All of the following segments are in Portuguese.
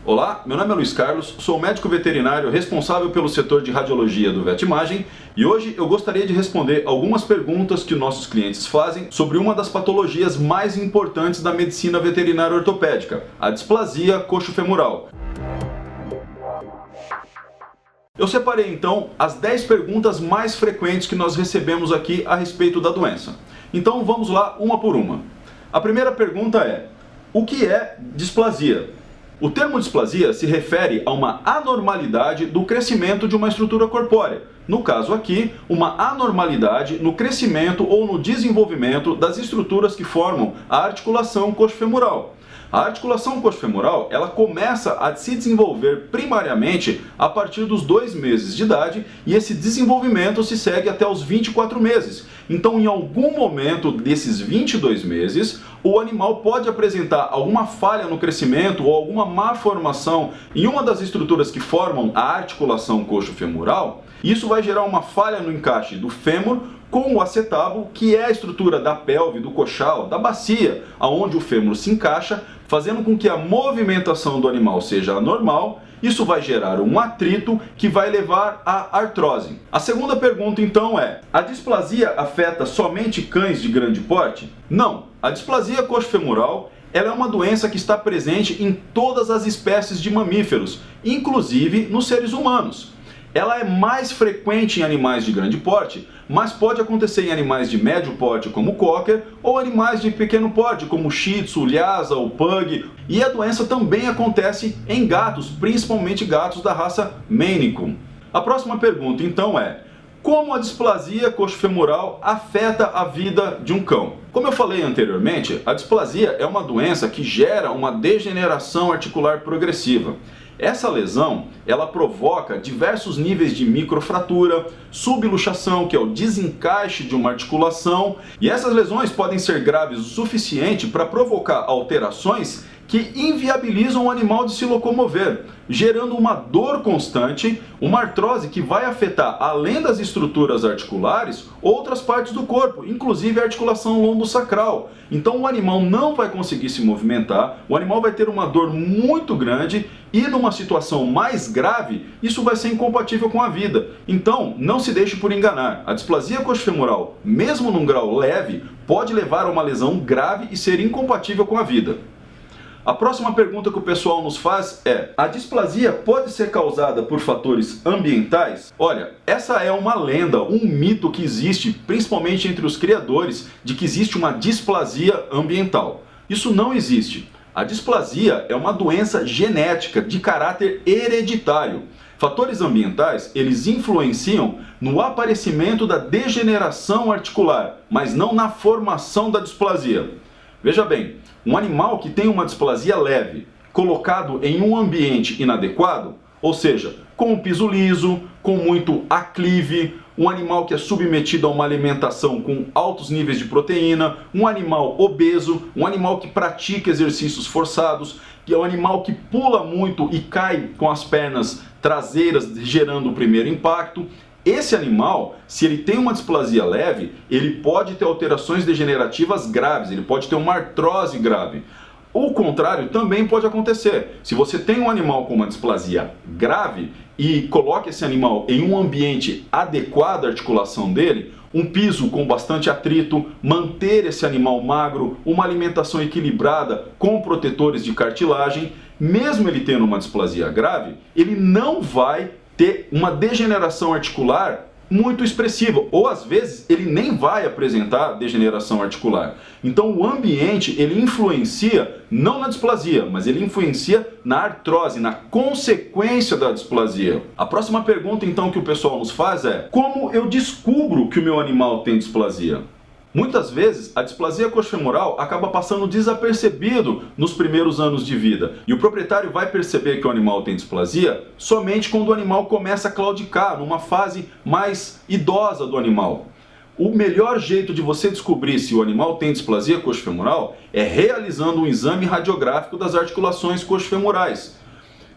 Olá, meu nome é Luiz Carlos, sou médico veterinário responsável pelo setor de radiologia do Vetimagem e hoje eu gostaria de responder algumas perguntas que nossos clientes fazem sobre uma das patologias mais importantes da medicina veterinária ortopédica, a displasia coxofemoral. Eu separei então as 10 perguntas mais frequentes que nós recebemos aqui a respeito da doença. Então vamos lá, uma por uma. A primeira pergunta é: o que é displasia? O termo displasia se refere a uma anormalidade do crescimento de uma estrutura corpórea. No caso aqui, uma anormalidade no crescimento ou no desenvolvimento das estruturas que formam a articulação coxofemoral. A articulação coxofemoral, ela começa a se desenvolver primariamente a partir dos 2 meses de idade e esse desenvolvimento se segue até os 24 meses. Então, em algum momento desses 22 meses, o animal pode apresentar alguma falha no crescimento ou alguma má formação em uma das estruturas que formam a articulação coxofemoral. Isso vai gerar uma falha no encaixe do fêmur com o acetábulo, que é a estrutura da pelve, do coxal, da bacia, aonde o fêmur se encaixa, fazendo com que a movimentação do animal seja anormal. Isso vai gerar um atrito que vai levar à artrose. A segunda pergunta então é: a displasia afeta somente cães de grande porte? Não. A displasia coxofemoral ela é uma doença que está presente em todas as espécies de mamíferos, inclusive nos seres humanos. Ela é mais frequente em animais de grande porte, mas pode acontecer em animais de médio porte como o cocker ou animais de pequeno porte como o shih tzu, lhasa ou pug. E a doença também acontece em gatos, principalmente gatos da raça Maine Coon. A próxima pergunta então é: como a displasia coxofemoral afeta a vida de um cão? Como eu falei anteriormente, a displasia é uma doença que gera uma degeneração articular progressiva. Essa lesão, ela provoca diversos níveis de microfratura, subluxação, que é o desencaixe de uma articulação, e essas lesões podem ser graves o suficiente para provocar alterações que inviabilizam o animal de se locomover, gerando uma dor constante, uma artrose que vai afetar, além das estruturas articulares, outras partes do corpo, inclusive a articulação lombosacral. Então o animal não vai conseguir se movimentar, o animal vai ter uma dor muito grande e numa situação mais grave, isso vai ser incompatível com a vida. Então, não se deixe por enganar. A displasia coxofemoral, mesmo num grau leve, pode levar a uma lesão grave e ser incompatível com a vida. A próxima pergunta que o pessoal nos faz é: a displasia pode ser causada por fatores ambientais? Olha, essa é uma lenda, um mito que existe, principalmente entre os criadores, de que existe uma displasia ambiental. Isso não existe. A displasia é uma doença genética de caráter hereditário. Fatores ambientais, eles influenciam no aparecimento da degeneração articular, mas não na formação da displasia. Veja bem, um animal que tem uma displasia leve, colocado em um ambiente inadequado, ou seja, com um piso liso, com muito aclive, um animal que é submetido a uma alimentação com altos níveis de proteína, um animal obeso, um animal que pratica exercícios forçados, que é um animal que pula muito e cai com as pernas traseiras, gerando o primeiro impacto. Esse animal, se ele tem uma displasia leve, ele pode ter alterações degenerativas graves, ele pode ter uma artrose grave. O contrário também pode acontecer. Se você tem um animal com uma displasia grave e coloca esse animal em um ambiente adequado à articulação dele, um piso com bastante atrito, manter esse animal magro, uma alimentação equilibrada com protetores de cartilagem, mesmo ele tendo uma displasia grave, ele não vai ter uma degeneração articular muito expressiva, ou às vezes ele nem vai apresentar degeneração articular. Então o ambiente, ele influencia não na displasia, mas ele influencia na artrose, na consequência da displasia. A próxima pergunta então que o pessoal nos faz é: como eu descubro que o meu animal tem displasia? Muitas vezes, a displasia coxofemoral acaba passando desapercebido nos primeiros anos de vida. E o proprietário vai perceber que o animal tem displasia somente quando o animal começa a claudicar, numa fase mais idosa do animal. O melhor jeito de você descobrir se o animal tem displasia coxofemoral é realizando um exame radiográfico das articulações coxofemorais.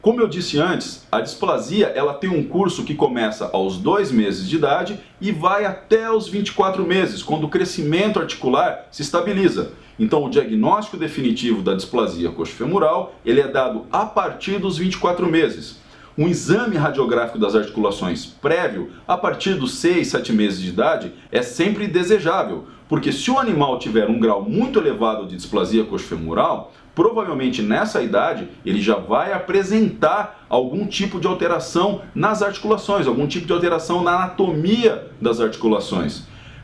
Como eu disse antes, a displasia ela tem um curso que começa aos 2 meses de idade e vai até os 24 meses, quando o crescimento articular se estabiliza. Então o diagnóstico definitivo da displasia coxofemoral, ele é dado a partir dos 24 meses. Um exame radiográfico das articulações prévio, a partir dos 6, 7 meses de idade, é sempre desejável, porque se o animal tiver um grau muito elevado de displasia coxofemoral, provavelmente nessa idade ele já vai apresentar algum tipo de alteração nas articulações, algum tipo de alteração na anatomia das articulações.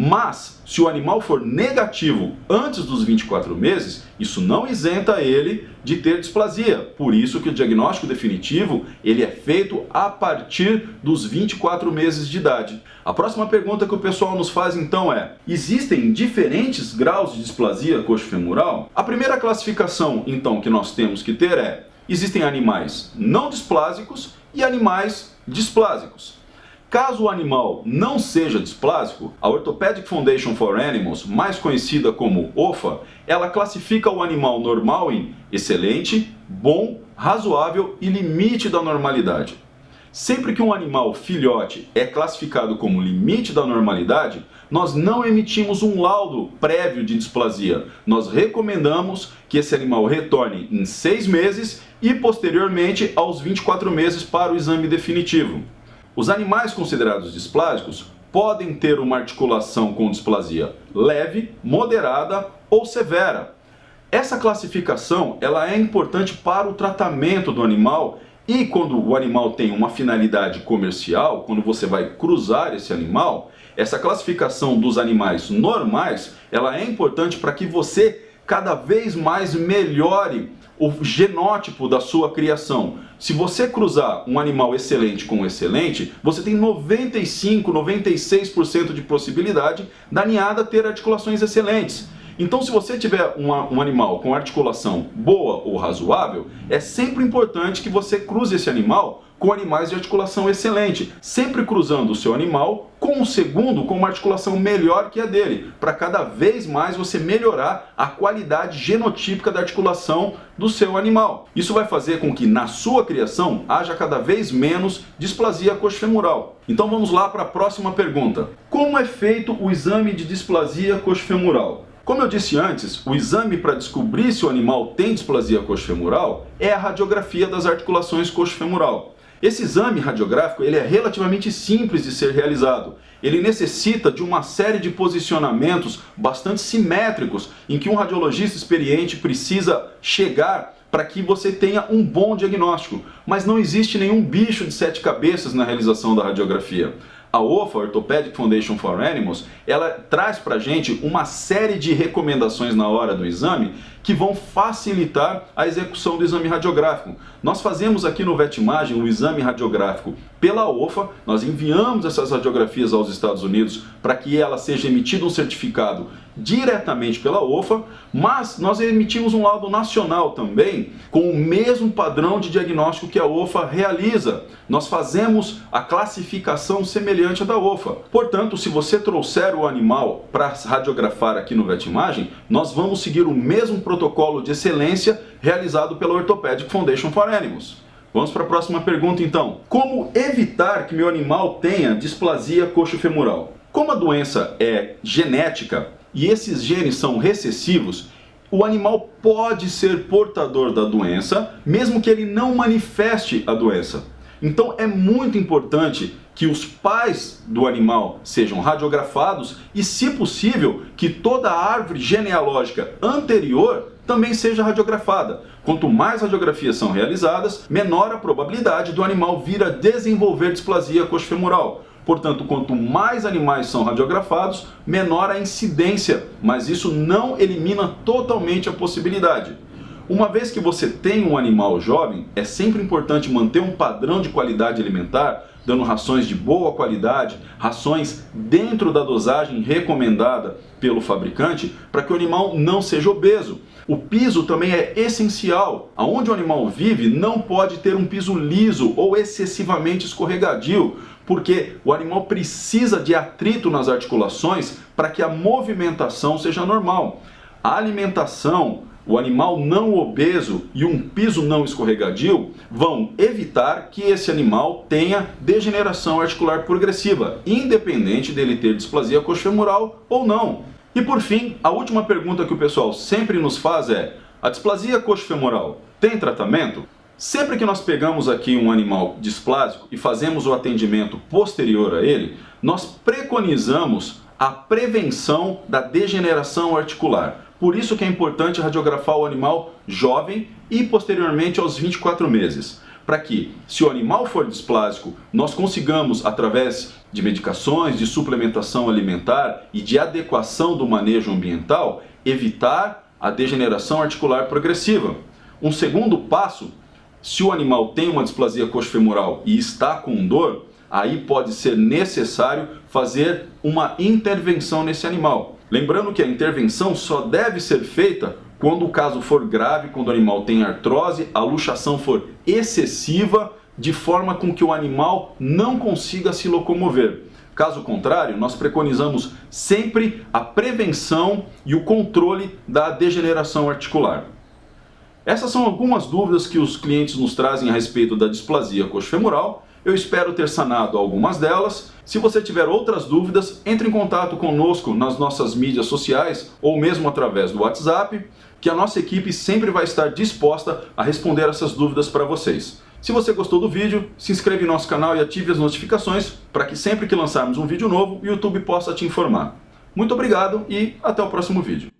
Mas, se o animal for negativo antes dos 24 meses, isso não isenta ele de ter displasia. Por isso que o diagnóstico definitivo ele é feito a partir dos 24 meses de idade. A próxima pergunta que o pessoal nos faz então é: existem diferentes graus de displasia coxofemoral? A primeira classificação então que nós temos que ter é: existem animais não displásicos e animais displásicos. Caso o animal não seja displásico, a Orthopedic Foundation for Animals, mais conhecida como OFA, ela classifica o animal normal em excelente, bom, razoável e limite da normalidade. Sempre que um animal filhote é classificado como limite da normalidade, nós não emitimos um laudo prévio de displasia. Nós recomendamos que esse animal retorne em 6 meses e posteriormente aos 24 meses para o exame definitivo. Os animais considerados displásicos podem ter uma articulação com displasia leve, moderada ou severa. Essa classificação ela é importante para o tratamento do animal e quando o animal tem uma finalidade comercial, quando você vai cruzar esse animal, essa classificação dos animais normais ela é importante para que você cada vez mais melhore o genótipo da sua criação. Se você cruzar um animal excelente com um excelente, você tem 95, 96% de possibilidade da ninhada ter articulações excelentes. Então, se você tiver um animal com articulação boa ou razoável, é sempre importante que você cruze esse animal com animais de articulação excelente, sempre cruzando o seu animal com um segundo com uma articulação melhor que a dele, para cada vez mais você melhorar a qualidade genotípica da articulação do seu animal. Isso vai fazer com que na sua criação haja cada vez menos displasia coxofemoral. Então vamos lá para a próxima pergunta. Como é feito o exame de displasia coxofemoral? Como eu disse antes, o exame para descobrir se o animal tem displasia coxofemoral é a radiografia das articulações coxofemoral. Esse exame radiográfico ele é relativamente simples de ser realizado. Ele necessita de uma série de posicionamentos bastante simétricos em que um radiologista experiente precisa chegar para que você tenha um bom diagnóstico. Mas não existe nenhum bicho de 7 cabeças na realização da radiografia. A OFA, Orthopedic Foundation for Animals, ela traz para a gente uma série de recomendações na hora do exame que vão facilitar a execução do exame radiográfico. Nós fazemos aqui no VetImagem o exame radiográfico pela OFA, nós enviamos essas radiografias aos Estados Unidos para que ela seja emitido um certificado diretamente pela OFA, mas nós emitimos um laudo nacional também com o mesmo padrão de diagnóstico que a OFA realiza. Nós fazemos a classificação semelhante à da OFA. Portanto, se você trouxer o animal para radiografar aqui no VetImagem, nós vamos seguir o mesmo protocolo de excelência realizado pela Orthopedic Foundation for Animals. Vamos para a próxima pergunta então. Como evitar que meu animal tenha displasia coxofemoral? Como a doença é genética e esses genes são recessivos, o animal pode ser portador da doença, mesmo que ele não manifeste a doença. Então é muito importante que os pais do animal sejam radiografados e, se possível, que toda a árvore genealógica anterior também seja radiografada. Quanto mais radiografias são realizadas, menor a probabilidade do animal vir a desenvolver displasia coxofemoral. Portanto, quanto mais animais são radiografados, menor a incidência, mas isso não elimina totalmente a possibilidade. Uma vez que você tem um animal jovem, é sempre importante manter um padrão de qualidade alimentar, dando rações de boa qualidade, rações dentro da dosagem recomendada pelo fabricante, para que o animal não seja obeso. O piso também é essencial. Aonde o animal vive não pode ter um piso liso ou excessivamente escorregadio, porque o animal precisa de atrito nas articulações para que a movimentação seja normal. A alimentação, o animal não obeso e um piso não escorregadio vão evitar que esse animal tenha degeneração articular progressiva, independente dele ter displasia coxofemoral ou não. E por fim, a última pergunta que o pessoal sempre nos faz é: a displasia coxofemoral tem tratamento? Sempre que nós pegamos aqui um animal displásico e fazemos o atendimento posterior a ele, nós preconizamos a prevenção da degeneração articular. Por isso que é importante radiografar o animal jovem e posteriormente aos 24 meses. Para que, se o animal for displásico, nós consigamos, através de medicações, de suplementação alimentar e de adequação do manejo ambiental, evitar a degeneração articular progressiva. Um segundo passo, se o animal tem uma displasia coxofemoral e está com dor, aí pode ser necessário fazer uma intervenção nesse animal. Lembrando que a intervenção só deve ser feita quando o caso for grave, quando o animal tem artrose, a luxação for excessiva, de forma com que o animal não consiga se locomover. Caso contrário, nós preconizamos sempre a prevenção e o controle da degeneração articular. Essas são algumas dúvidas que os clientes nos trazem a respeito da displasia coxofemoral. Eu espero ter sanado algumas delas. Se você tiver outras dúvidas, entre em contato conosco nas nossas mídias sociais ou mesmo através do WhatsApp, que a nossa equipe sempre vai estar disposta a responder essas dúvidas para vocês. Se você gostou do vídeo, se inscreva em nosso canal e ative as notificações para que sempre que lançarmos um vídeo novo, o YouTube possa te informar. Muito obrigado e até o próximo vídeo.